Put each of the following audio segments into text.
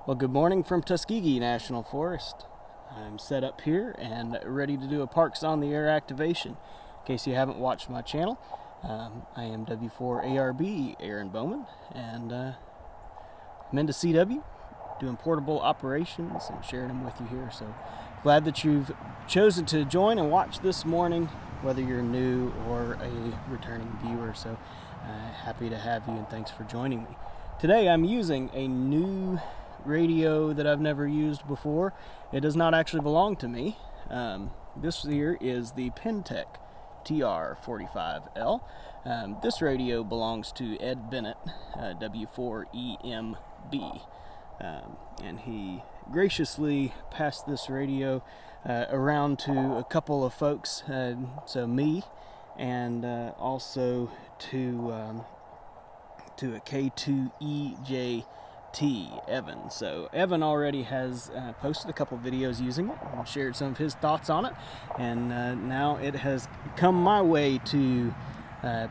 Well, good morning from Tuskegee National Forest. I'm set up here and ready to do a Parks on the Air activation. In case you haven't watched my channel, I am W4ARB Aaron Bowman, and I'm into CW, doing portable operations and sharing them with you here. So glad that you've chosen to join and watch this morning, whether you're new or a returning viewer. So happy to have you, and thanks for joining me. Today I'm using a new radio that I've never used before. It does not actually belong to me. This here is the Penntek TR-45L. This radio belongs to Ed Bennett, W4EMB, and he graciously passed this radio around to a couple of folks, so me, and also to a K2EJ Evan. So Evan already has posted a couple videos using it and shared some of his thoughts on it, and now it has come my way to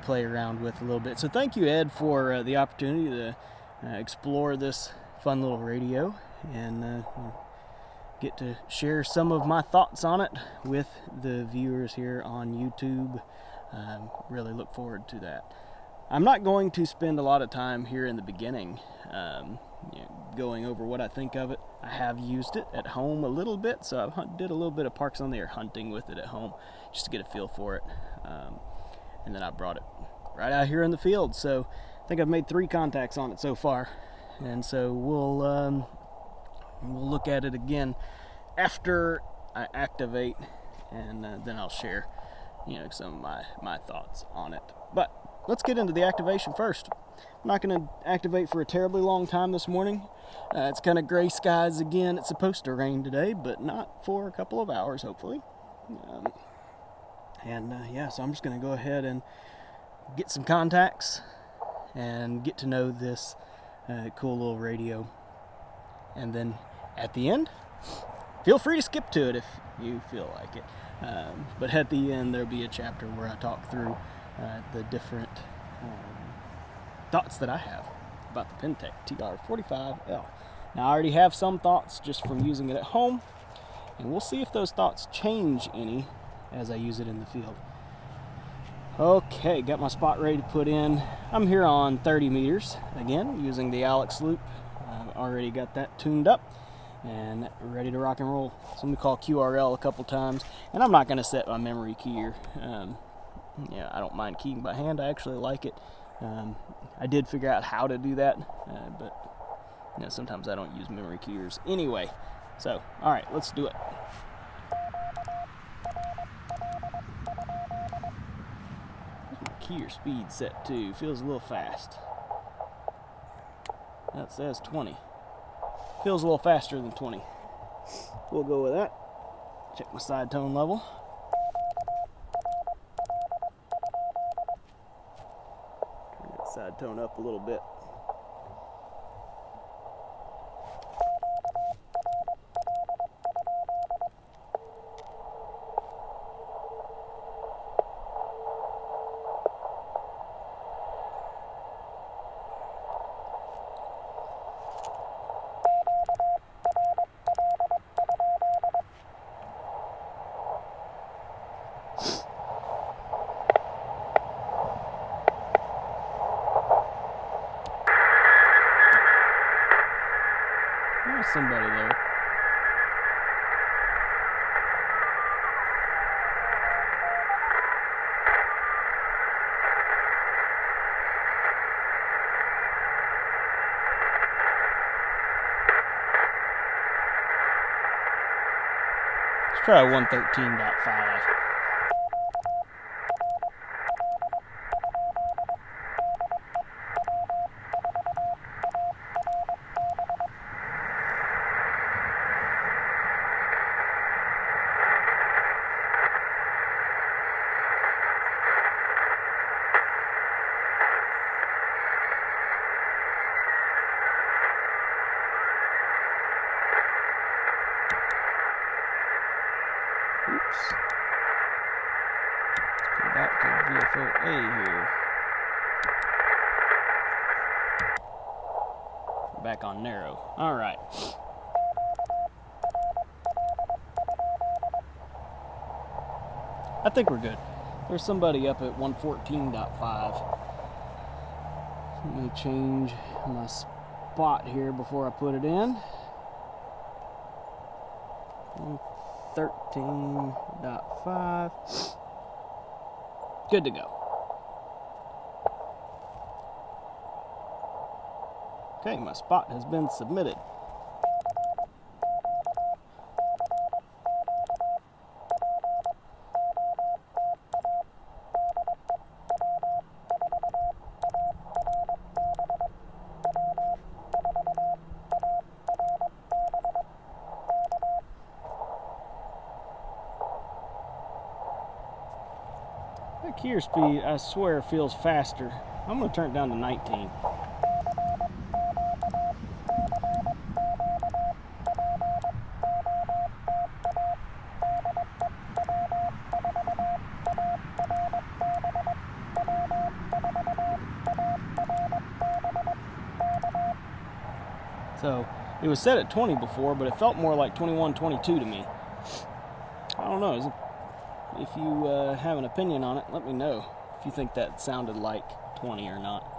play around with a little bit. So thank you, Ed, for the opportunity to explore this fun little radio and get to share some of my thoughts on it with the viewers here on YouTube. Really look forward to that. I'm not going to spend a lot of time here in the beginning going over what I think of it. I have used it at home a little bit, so I did a little bit of Parks on the Air hunting with it at home just to get a feel for it, and then I brought it right out here in the field. So I think I've made 3 contacts on it so far, and so we'll look at it again after I activate, and then I'll share some of my thoughts on it. But let's get into the activation first. I'm not going to activate for a terribly long time this morning. It's kind of gray skies again. It's supposed to rain today, but not for a couple of hours, hopefully. So I'm just going to go ahead and get some contacts and get to know this cool little radio. And then at the end, feel free to skip to it if you feel like it. But at the end, there'll be a chapter where I talk through the different thoughts that I have about the Penntek TR-45L. Now, I already have some thoughts just from using it at home, and we'll see if those thoughts change any as I use it in the field. Okay, got my spot ready to put in. I'm here on 30 meters, again, using the AlexLoop. I've already got that tuned up and ready to rock and roll. Somebody called QRL a couple times, and I'm not going to set my memory keyer. I don't mind keying by hand. I actually like it. I did figure out how to do that, but sometimes I don't use memory keyers anyway. So, all right, let's do it. Where's my keyer speed set to? Feels a little fast. That says 20. Feels a little faster than 20. We'll go with that. Check my side tone level. Side tone up a little bit. There's somebody there. Let's try 113.5. Oops. Let's go back to VFOA here. back on narrow. All right. I think we're good. There's somebody up at 114.5. Let me change my spot here before I put it in. 113.5. Good to go. Okay, my spot has been submitted. That keyer speed, I swear, feels faster. I'm going to turn it down to 19. So it was set at 20 before, but it felt more like 21, 22 to me. I don't know. If you have an opinion on it, let me know if you think that sounded like 20 or not.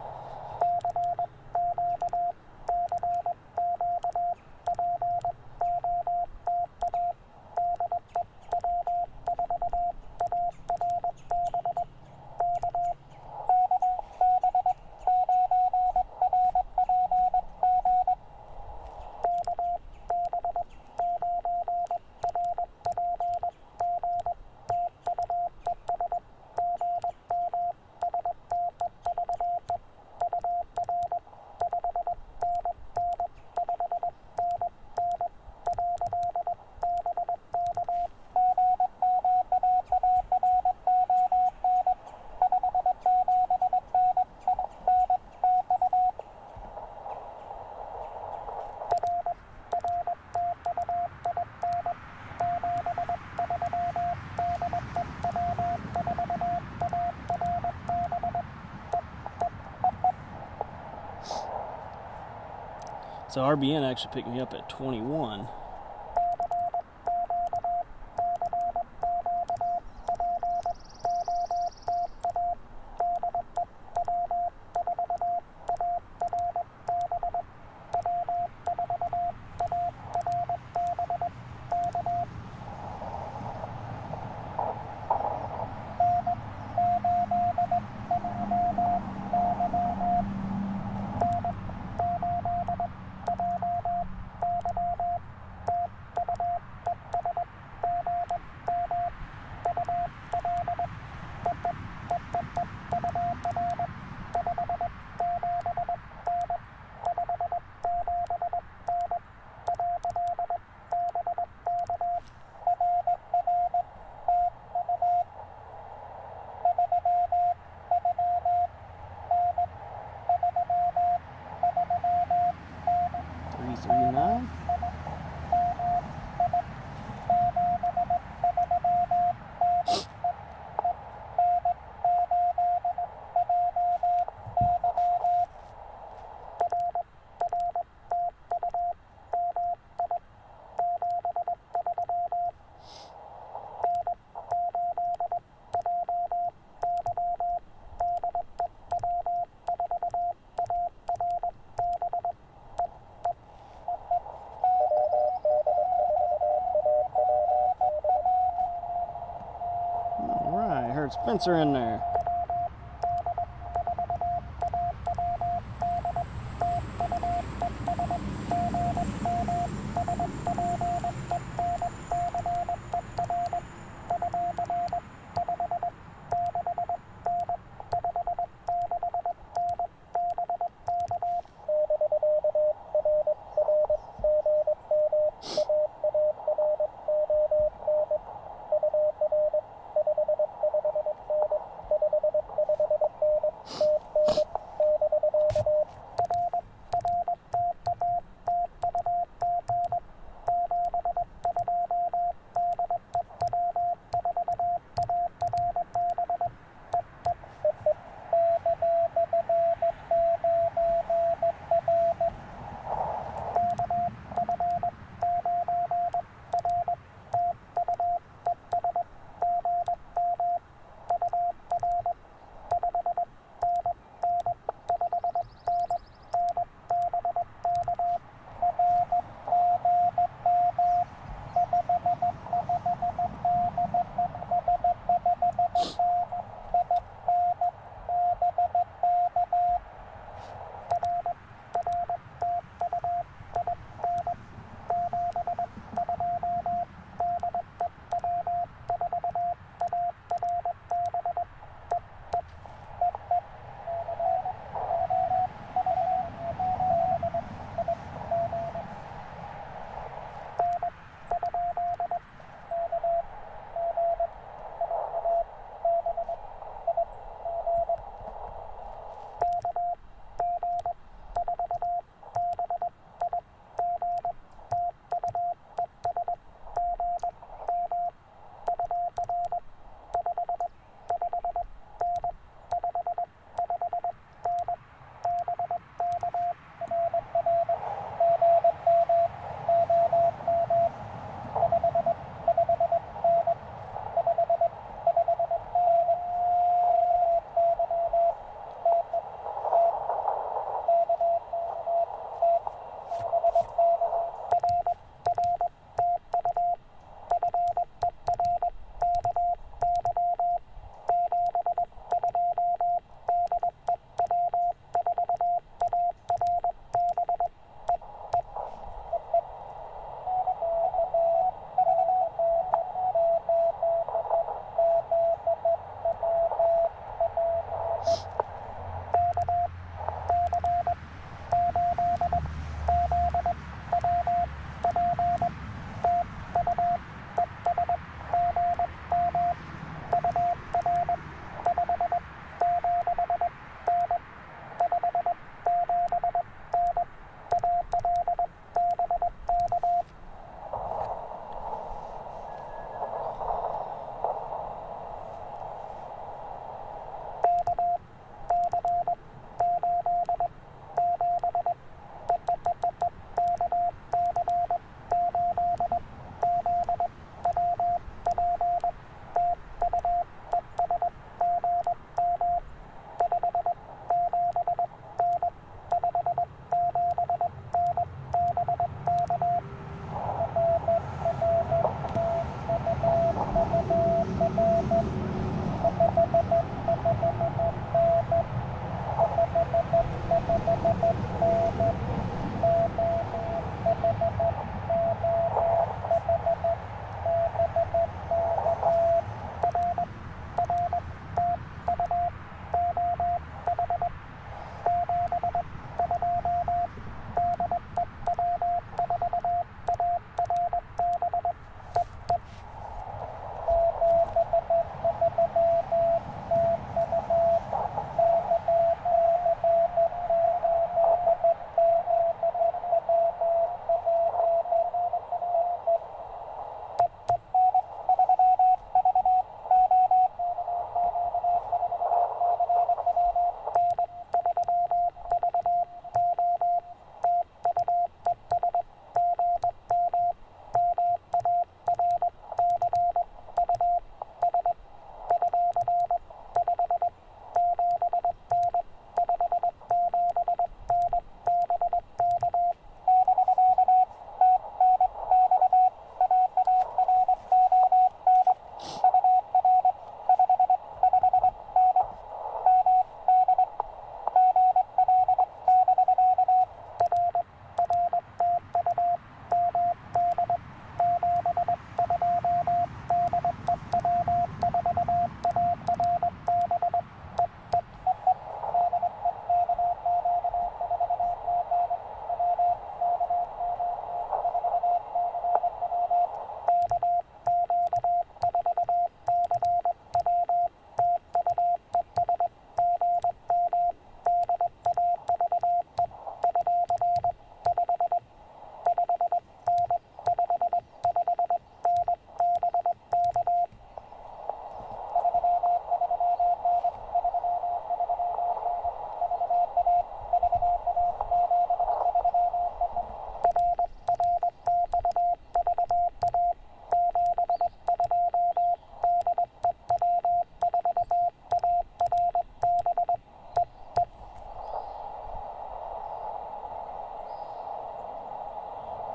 So RBN actually picked me up at 21. Spencer in there.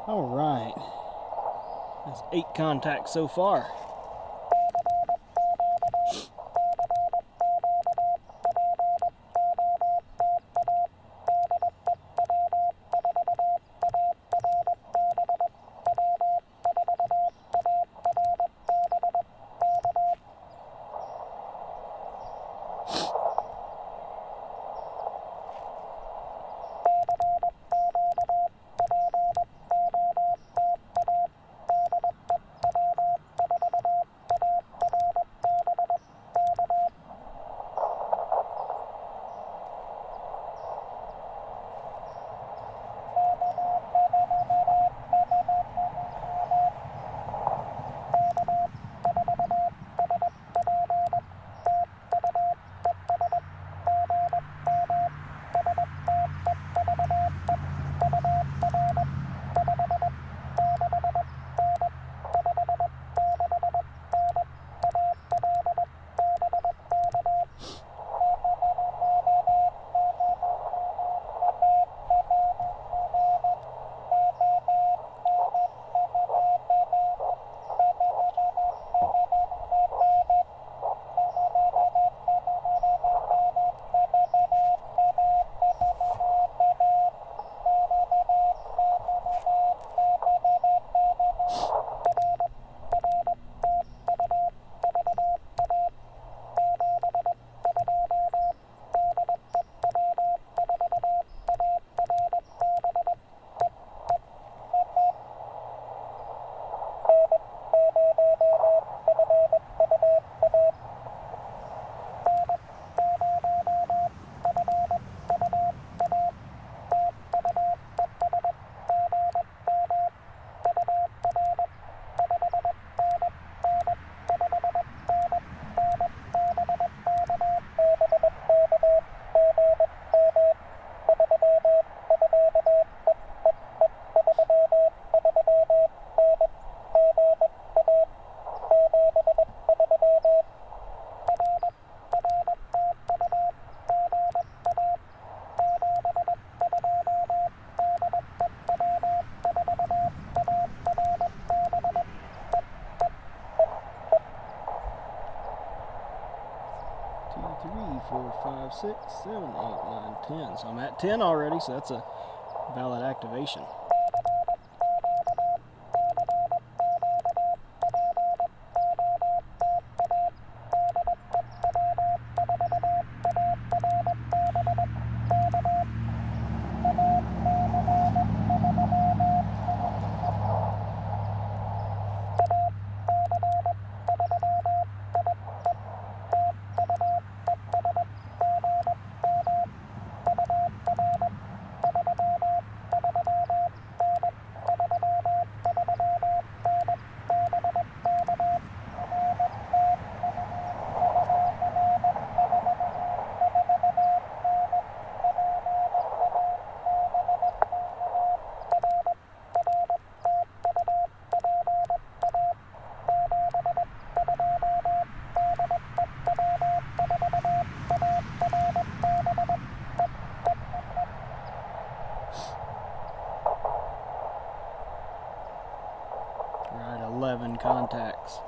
All right. That's 8 contacts so far. Three, 4, 5, 6, 7, 8, 9, 10. So I'm at 10 already, so that's a valid activation. Right, 11 contacts.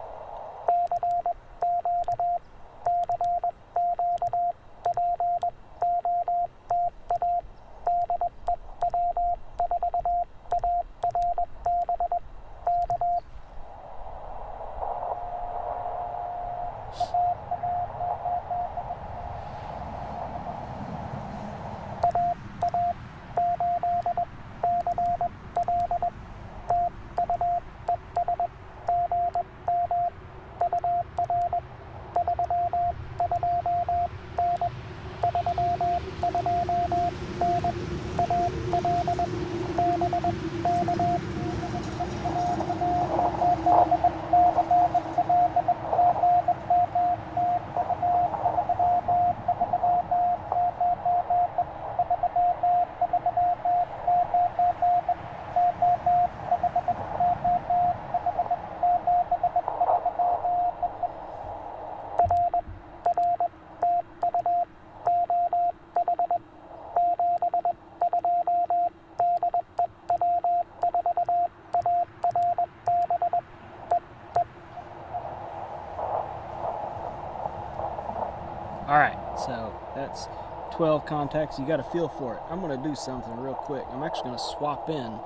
that's 12 contacts. You got to feel for it. I'm going to do something real quick. I'm actually going to swap in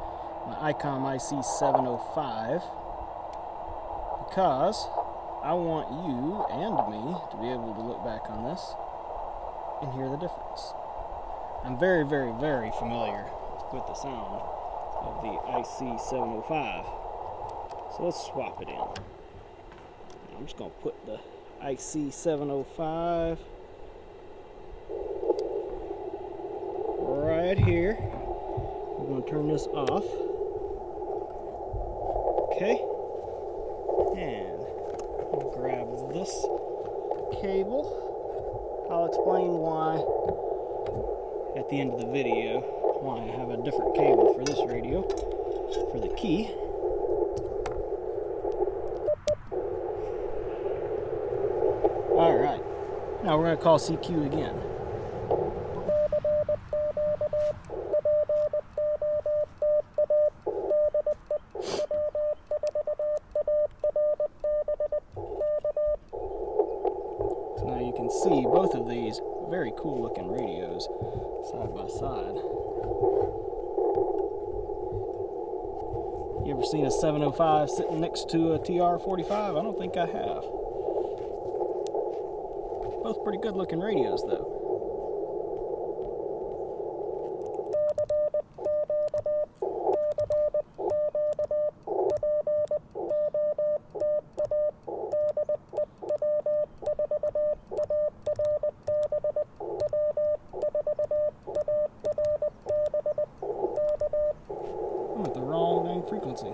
my Icom IC705 because I want you and me to be able to look back on this and hear the difference. I'm very, very, very familiar with the sound of the IC705. So let's swap it in. I'm just going to put the IC705 right here. We're going to turn this off. Okay. And we'll grab this cable. I'll explain why at the end of the video, why I have a different cable for this radio, for the key. Alright, now we're going to call CQ again. So now you can see both of these very cool looking radios side by side. You ever seen a 705 sitting next to a TR-45? I don't think I have. Both pretty good looking radios though. I'm at the wrong dang frequency.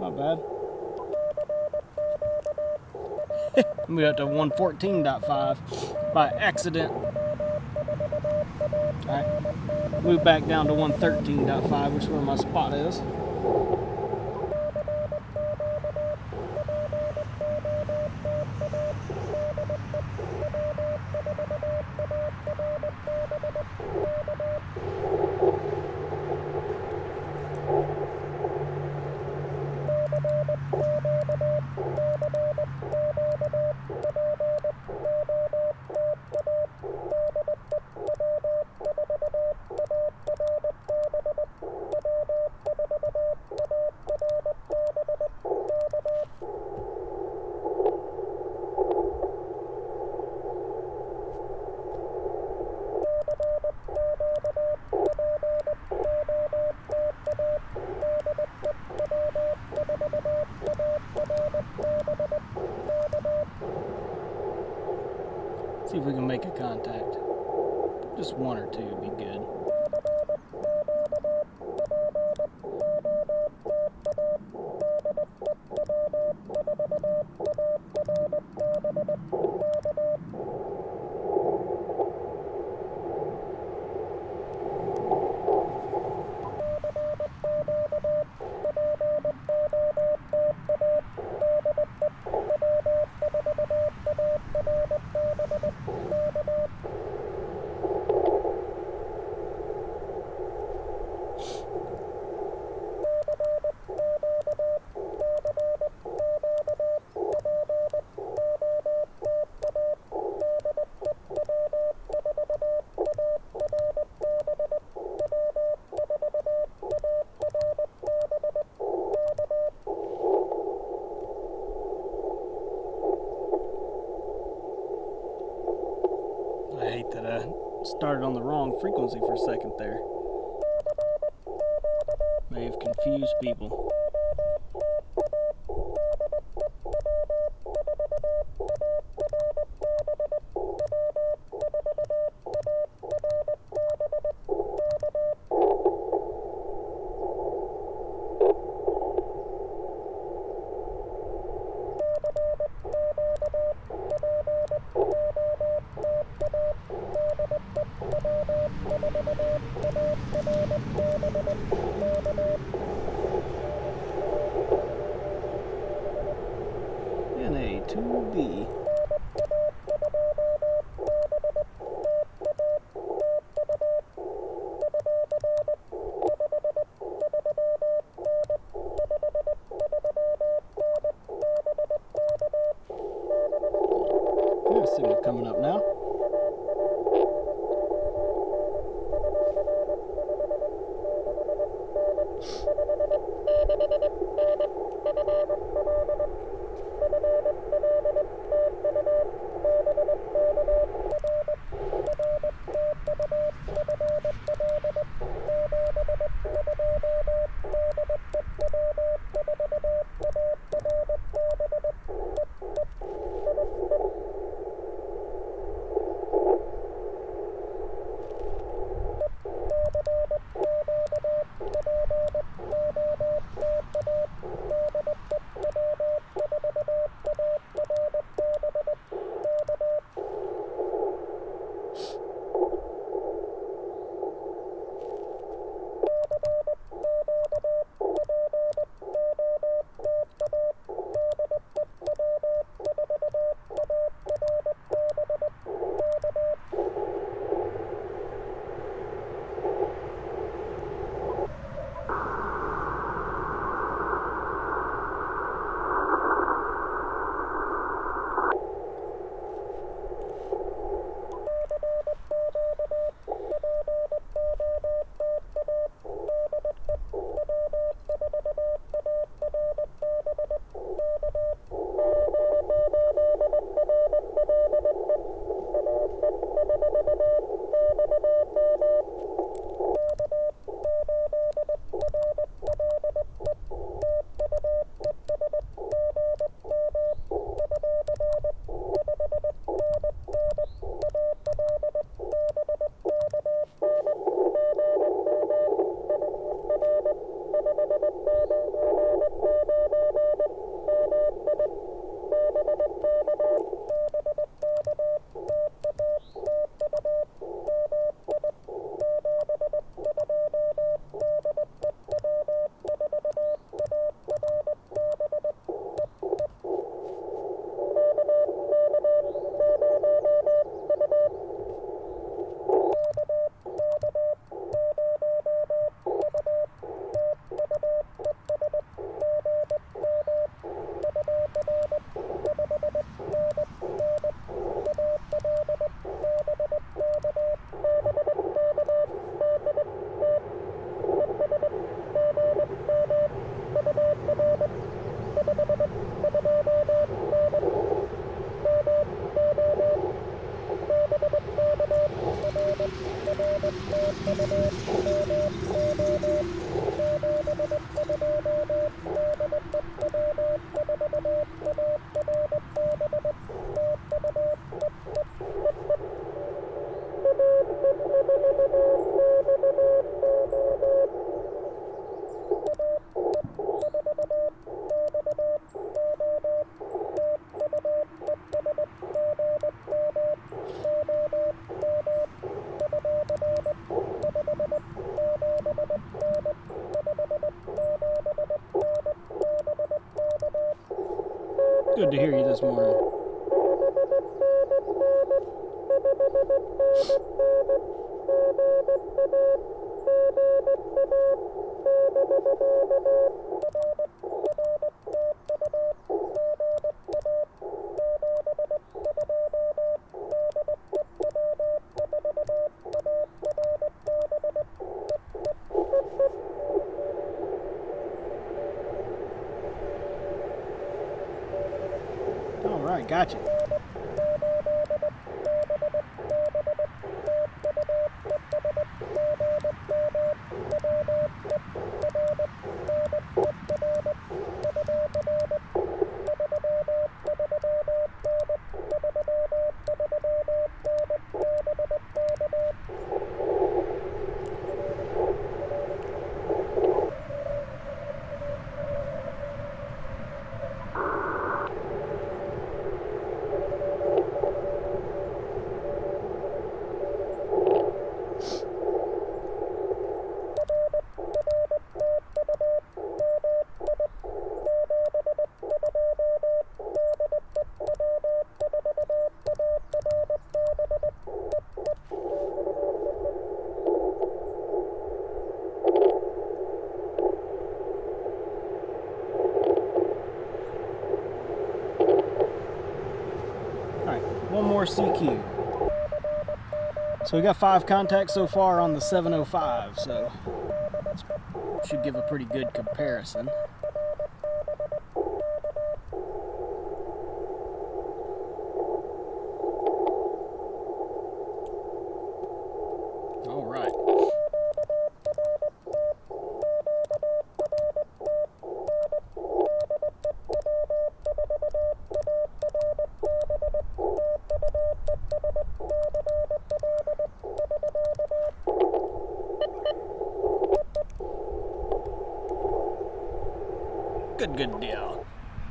Not bad. Moved up to 114.5 by accident. Alright, move back down to 113.5, which is where my spot is. See if we can make a contact. Just one or two would be good. I hate that I started on the wrong frequency for a second there. May have confused people. NA2B. There's a signal coming up now. Good to hear you this morning. All right, gotcha. One more CQ. So we got 5 contacts so far on the 705, so should give a pretty good comparison. All right. Good deal.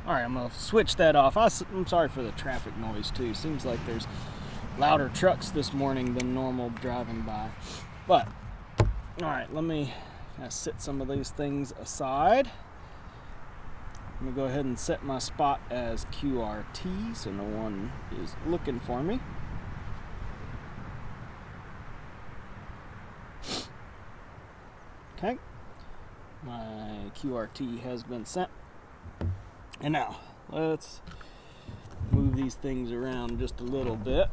Alright, I'm going to switch that off. I'm sorry for the traffic noise too. Seems like there's louder trucks this morning than normal driving by. But, alright, let me set some of these things aside. I'm going to go ahead and set my spot as QRT so no one is looking for me. Okay. My QRT has been set. And now, let's move these things around just a little bit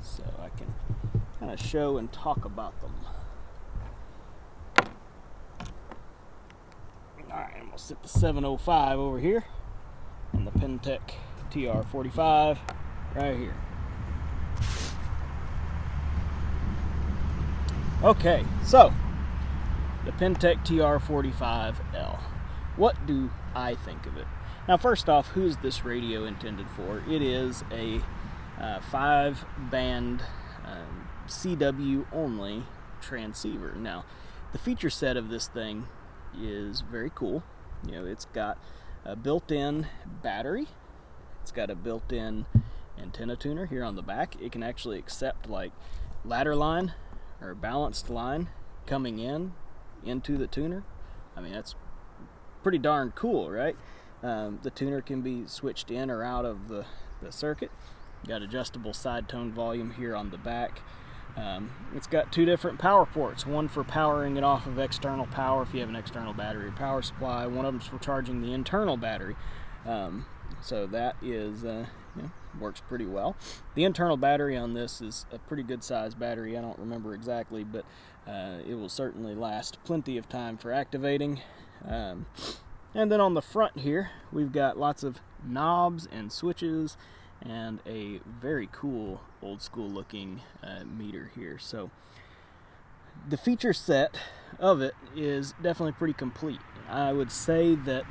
so I can kind of show and talk about them. Alright, I'm going to set the 705 over here and the Penntek TR-45 right here. Okay, so the Penntek TR-45L. What do I think of it? Now, first off, who is this radio intended for? It is a 5-band CW only transceiver. Now, the feature set of this thing is very cool. You know, it's got a built-in battery. It's got a built-in antenna tuner here on the back. It can actually accept like ladder line or balanced line coming into the tuner. I mean, that's pretty darn cool, right? The tuner can be switched in or out of the circuit. Got adjustable side tone volume here on the back. It's got 2 different power ports, one for powering it off of external power if you have an external battery or power supply. One of them's for charging the internal battery. So that is works pretty well. The internal battery on this is a pretty good sized battery. I don't remember exactly, but it will certainly last plenty of time for activating. And then on the front here, we've got lots of knobs and switches and a very cool old school looking meter here. So the feature set of it is definitely pretty complete. I would say that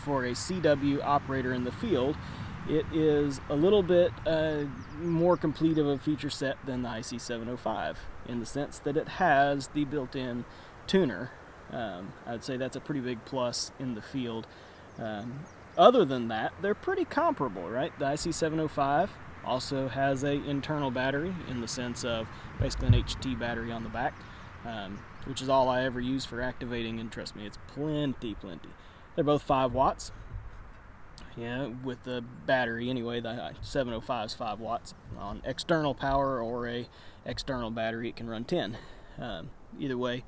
for a CW operator in the field, it is a little bit more complete of a feature set than the IC705 in the sense that it has the built-in tuner. I'd say that's a pretty big plus in the field. Other than that, they're pretty comparable, right? The IC705 also has an internal battery in the sense of basically an HT battery on the back, which is all I ever use for activating, and trust me, it's plenty. They're both 5 watts. with the battery anyway. The 705 is 5 watts. On external power or a external battery, it can run 10. Either way,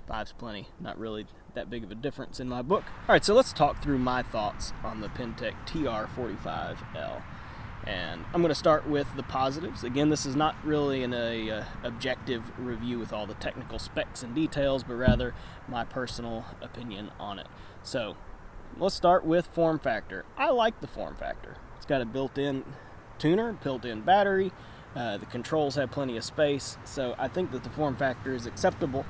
5's plenty. Not really that big of a difference in my book. All right, so let's talk through my thoughts on the Penntek TR-45L. And I'm going to start with the positives. Again, this is not really an objective review with all the technical specs and details, but rather my personal opinion on it. So let's start with form factor. I like the form factor. It's got a built-in tuner, built-in battery. The controls have plenty of space, so I think that the form factor is acceptable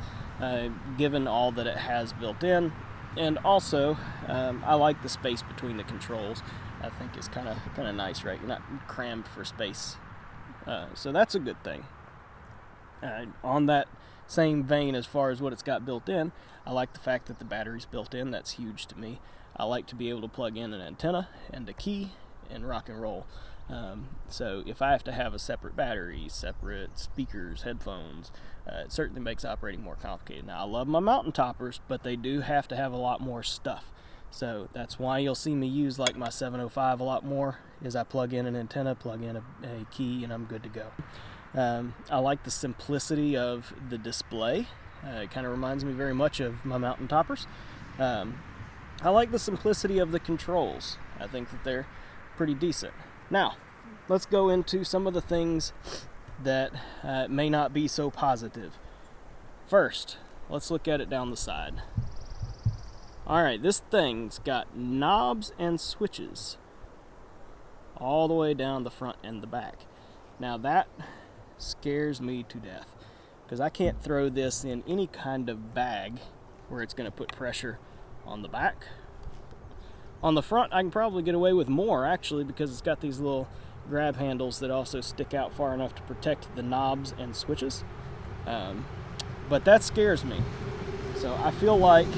given all that it has built in. And also, I like the space between the controls. I think it's kind of nice, right? You're not crammed for space, so that's a good thing. On that same vein, as far as what it's got built in, I like the fact that the battery's built in. That's huge to me. I like to be able to plug in an antenna and a key and rock and roll. So if I have to have a separate battery, separate speakers, headphones, it certainly makes operating more complicated. Now, I love my mountain toppers, but they do have to have a lot more stuff. So that's why you'll see me use like my 705 a lot more, is I plug in an antenna, plug in a key, and I'm good to go. I like the simplicity of the display. It kind of reminds me very much of my mountain toppers. I like the simplicity of the controls. I think that they're pretty decent. Now, let's go into some of the things that may not be so positive. First, let's look at it down the side. Alright, this thing's got knobs and switches all the way down the front and the back. Now that scares me to death, because I can't throw this in any kind of bag where it's going to put pressure on the back. On the front, I can probably get away with more, actually, because it's got these little grab handles that also stick out far enough to protect the knobs and switches. But that scares me. So I feel like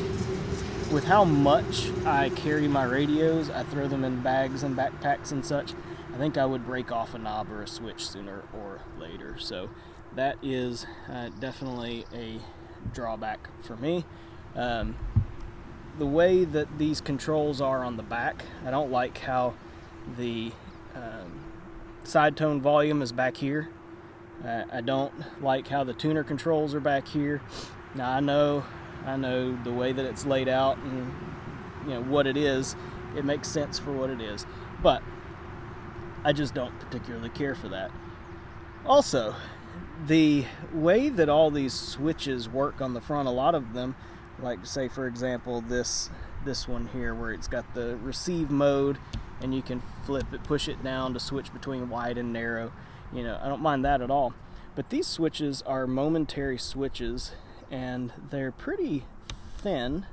with how much I carry my radios, I throw them in bags and backpacks and such, I think I would break off a knob or a switch sooner or later. So that is definitely a drawback for me. The way that these controls are on the back, I don't like how the side tone volume is back here. I don't like how the tuner controls are back here. Now I know the way that it's laid out and what it is, it makes sense for what it is, but I just don't particularly care for that. Also, the way that all these switches work on the front, a lot of them, like say for example this one here where it's got the receive mode and you can flip it, push it down to switch between wide and narrow. I don't mind that at all. But these switches are momentary switches and they're pretty thin.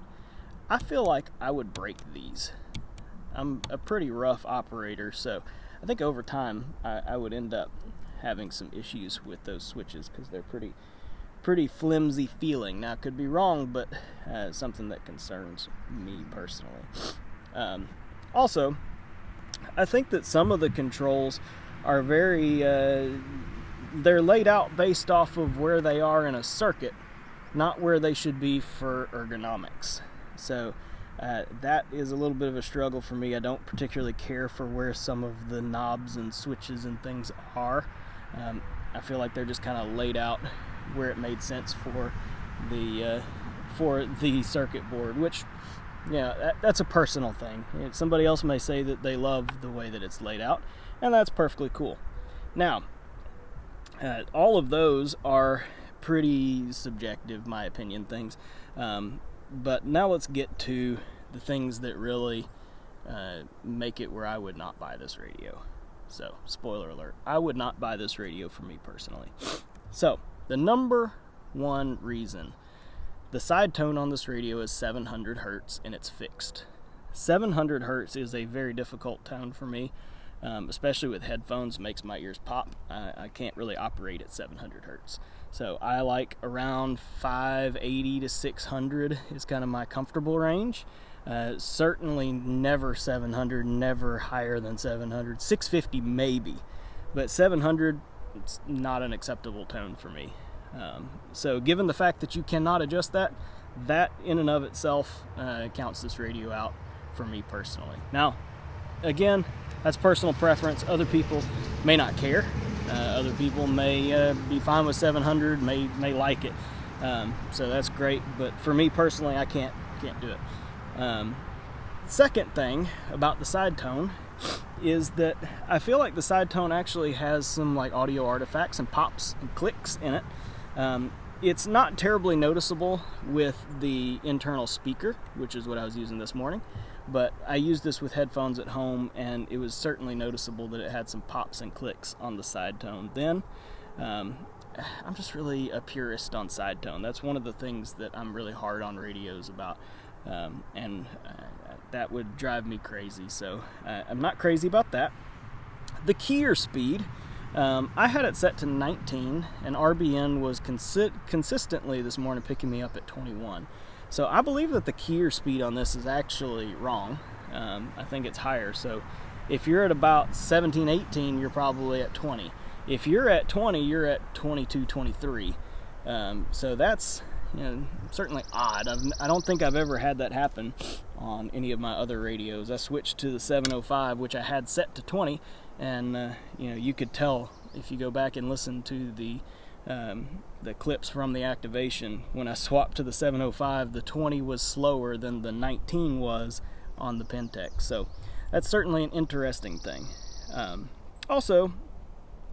I feel like I would break these. I'm a pretty rough operator, so I think over time I would end up having some issues with those switches because they're pretty flimsy feeling. Now, I could be wrong, but something that concerns me personally. Also, I think that some of the controls are very, they're laid out based off of where they are in a circuit, not where they should be for ergonomics. So that is a little bit of a struggle for me. I don't particularly care for where some of the knobs and switches and things are. I feel like they're just kind of laid out where it made sense for the circuit board, which that's a personal thing. Somebody else may say that they love the way that it's laid out, and that's perfectly cool. Now, all of those are pretty subjective, my opinion, things. But now let's get to the things that really make it where I would not buy this radio. So, spoiler alert, I would not buy this radio for me personally. So, the number one reason, the side tone on this radio is 700 hertz and it's fixed. 700 hertz is a very difficult tone for me, especially with headphones. It makes my ears pop. I can't really operate at 700 hertz. So I like around 580 to 600 is kind of my comfortable range. Certainly never 700, never higher than 700. 650 maybe, but 700, it's not an acceptable tone for me. So given the fact that you cannot adjust that in and of itself counts this radio out for me personally. Now, again, that's personal preference. Other people may not care. Other people may be fine with 700, may like it. So that's great, but for me personally, I can't do it. Second thing about the side tone is that I feel like the side tone actually has some like audio artifacts and pops and clicks in it. It's not terribly noticeable with the internal speaker, which is what I was using this morning, but I used this with headphones at home, and it was certainly noticeable that it had some pops and clicks on the side tone. Then I'm just really a purist on side tone. That's one of the things that I'm really hard on radios about, and that would drive me crazy. So I'm not crazy about that. The keyer speed, I had it set to 19, and RBN was consistently this morning picking me up at 21. So I believe that the keyer speed on this is actually wrong. I think it's higher. So if you're at about 17, 18, you're probably at 20. If you're at 20, you're at 22, 23. So that's certainly odd. I don't think I've ever had that happen on any of my other radios. I switched to the 705, which I had set to 20, and you could tell if you go back and listen to the clips from the activation. When I swapped to the 705, the 20 was slower than the 19 was on the Penntek. So that's certainly an interesting thing. Also,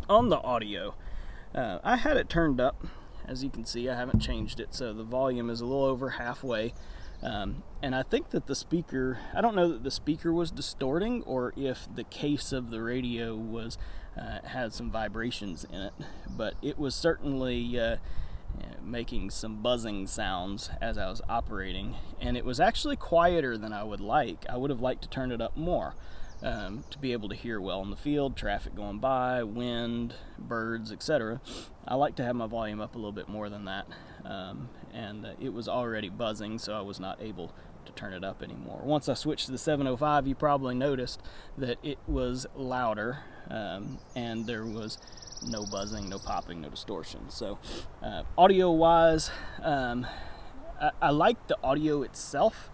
on the audio, I had it turned up. As you can see, I haven't changed it, so the volume is a little over halfway. And I think that the speaker, I don't know that the speaker was distorting or if the case of the radio was had some vibrations in it, but it was certainly making some buzzing sounds as I was operating, and it was actually quieter than I would like. I would have liked to turn it up more to be able to hear well in the field, traffic going by, wind, birds, etc. I like to have my volume up a little bit more than that, and it was already buzzing, so I was not able to turn it up anymore. Once I switched to the 705, you probably noticed that it was louder, and there was no buzzing, no popping, no distortion. So audio wise, I like the audio itself,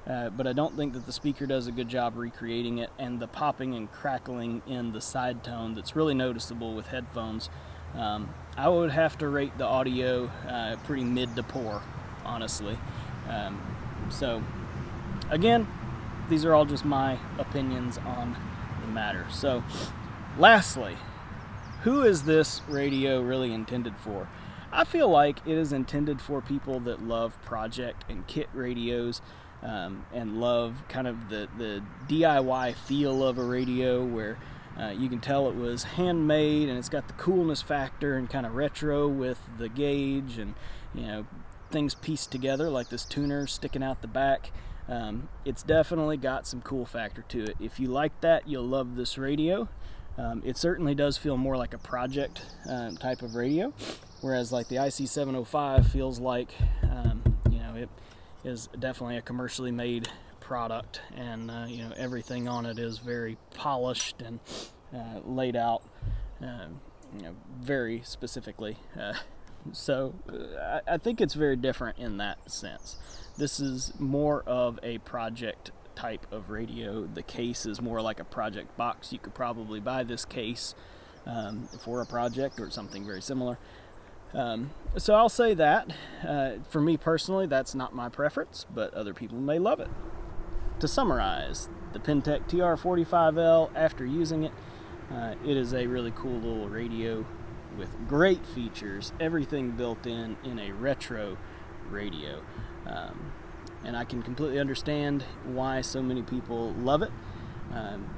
but I don't think that the speaker does a good job recreating it, and the popping and crackling in the side tone that's really noticeable with headphones. I would have to rate the audio pretty mid to poor, honestly. So again, these are all just my opinions on the matter. So lastly, who is this radio really intended for? I feel like it is intended for people that love project and kit radios, and love kind of the DIY feel of a radio where you can tell it was handmade and it's got the coolness factor and kind of retro with the gauge and things pieced together like this tuner sticking out the back. It's definitely got some cool factor to it. If you like that, you'll love this radio. It certainly does feel more like a project type of radio, whereas like the IC705 feels like it is definitely a commercially made product, and everything on it is very polished and laid out very specifically. So I think it's very different in that sense. This is more of a project type of radio. The case is more like a project box. You could probably buy this case for a project or something very similar. So I'll say that for me personally, that's not my preference, but other people may love it. To summarize, the Penntek TR-45L, after using it, it is a really cool little radio with great features, everything built in a retro radio. And I can completely understand why so many people love it.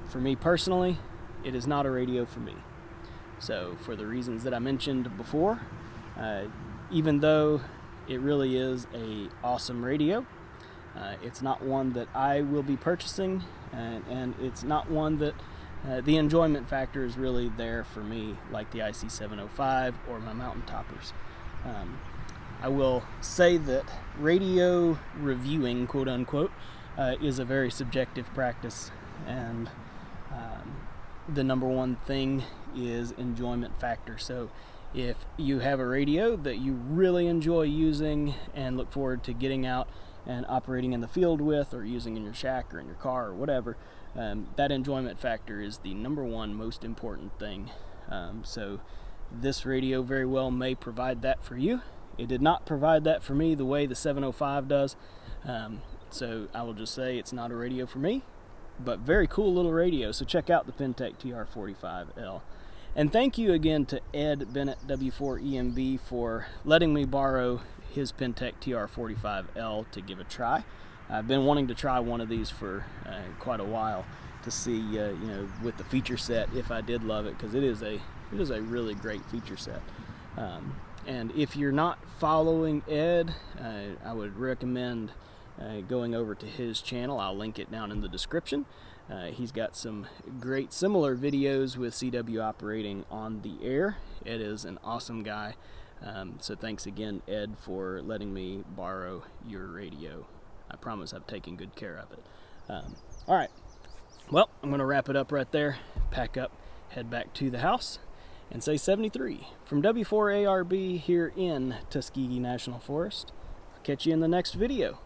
For me personally, it is not a radio for me. So for the reasons that I mentioned before, even though it really is a awesome radio, it's not one that I will be purchasing, and it's not one that the enjoyment factor is really there for me like the IC705 or my mountain toppers. I will say that radio reviewing, quote unquote, is a very subjective practice, and the number one thing is enjoyment factor. So if you have a radio that you really enjoy using and look forward to getting out and operating in the field with, or using in your shack or in your car or whatever, that enjoyment factor is the #1 most important thing. So this radio very well may provide that for you. It did not provide that for me the way the 705 does, so I will just say it's not a radio for me, but very cool little radio. So check out the Penntek TR-45L. And thank you again to Ed Bennett W4EMB for letting me borrow his Penntek TR-45L to give a try. I've been wanting to try one of these for quite a while to see, you know, with the feature set, if I did love it, because it is a really great feature set. And if you're not following Ed, I would recommend going over to his channel. I'll link it down in the description. He's got some great similar videos with CW operating on the air. Ed is an awesome guy. So thanks again, Ed, for letting me borrow your radio. I promise I've taken good care of it. All right. Well, I'm going to wrap it up right there, pack up, head back to the house, and say 73. From W4ARB here in Tuskegee National Forest. I'll catch you in the next video.